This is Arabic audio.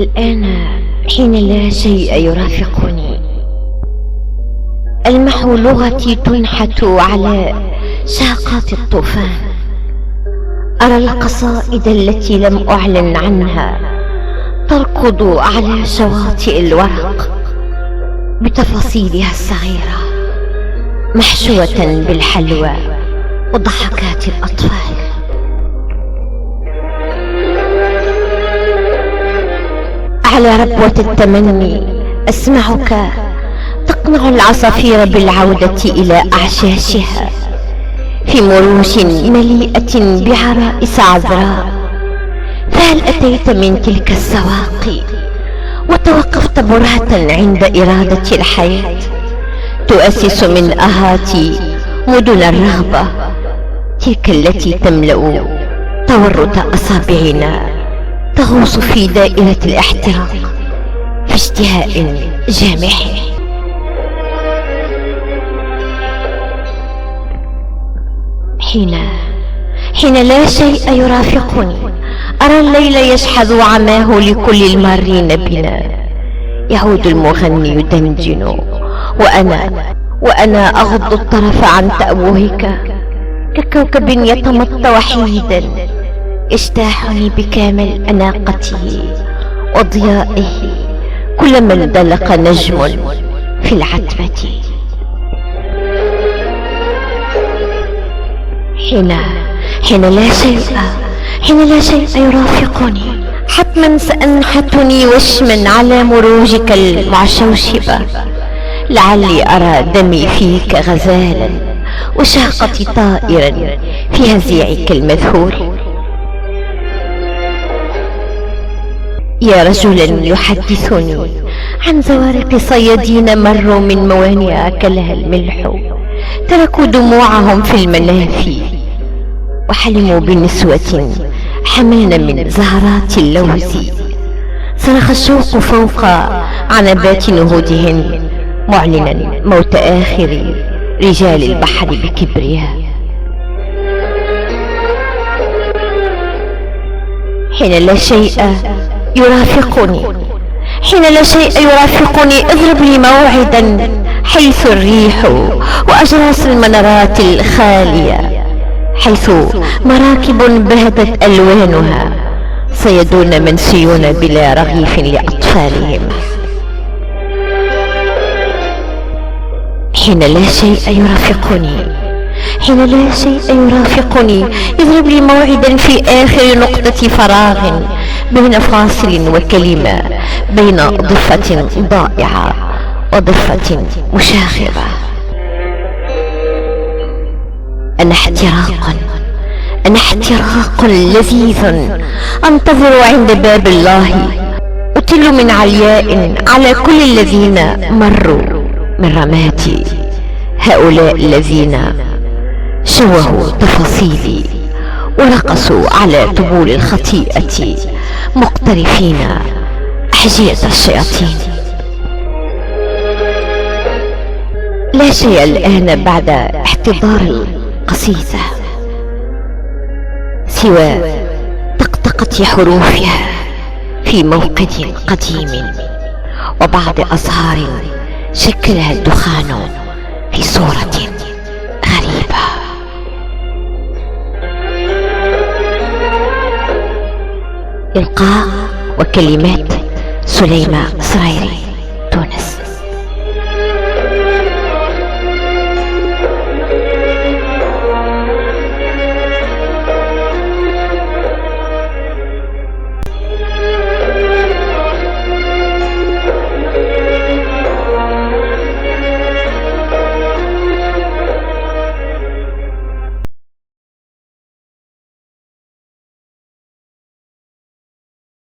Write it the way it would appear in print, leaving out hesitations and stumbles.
الآن حين لا شيء يرافقني، ألمح لغتي تنحت على شاقات الطوفان. أرى القصائد التي لم أعلن عنها تركض على شواطئ الورق بتفاصيلها الصغيرة، محشوة بالحلوى وضحكات الأطفال. على ربوة التمني أسمعك تقنع العصافير بالعودة إلى أعشاشها في مروج مليئة بعرائس عذراء. فهل أتيت من تلك السواقي وتوقفت برهة عند إرادة الحياة تؤسس من أهاتي مدن الرغبة، تلك التي تملأ تورط أصابعنا، تغوص في دائرة الاحتراق في اشتهاء جامح. حين لا شيء يرافقني، أرى الليل يشحذ عماه لكل المارين بنا. يعود المغني يدندن وأنا أغض الطرف عن تأوهك ككوكب يتمطى وحيدا يجتاحني بكامل أناقته وضيائه كلما اندلق نجم في العتبة. حين لا شيء يرافقني، حتما سأنحتني وشما على مروجك المعشوشبة، لعلي أرى دمي فيك غزالا وشهقتي طائرا في هزيعك المذهول. يا رجلا يحدثني عن زوارق صيادين مروا من موانئ أكلها الملح، تركوا دموعهم في المنافي وحلموا بنسوة حملن من زهرات اللوز. صرخ الشوق فوق عنبات نهودهن معلنا موت آخر رجال البحر بكبرها. حين لا شيء يرافقني اضرب لي موعدا حيث الريح وأجراس المنارات الخالية، حيث مراكب بهتت ألوانها صيادون منسيون بلا رغيف لأطفالهم. حين لا شيء يرافقني اضرب لي موعدا في آخر نقطة فراغ بين فاصل وكلمة، بين ضفة ضائعة وضفة مشاغبة. أنا احتراق لذيذ أنتظر عند باب الله، أطل من علياء على كل الذين مروا من رماتي، هؤلاء الذين شوهوا تفاصيلي ورقصوا على طبول الخطيئة مقترفين أحجية الشياطين. لا شيء الآن بعد احتضار القصيدة سوى طقطقة حروفها في موقد قديم وبعض أزهار شكلها الدخان في صورة غريبة. إلقاء وكلمات سليمة صريري.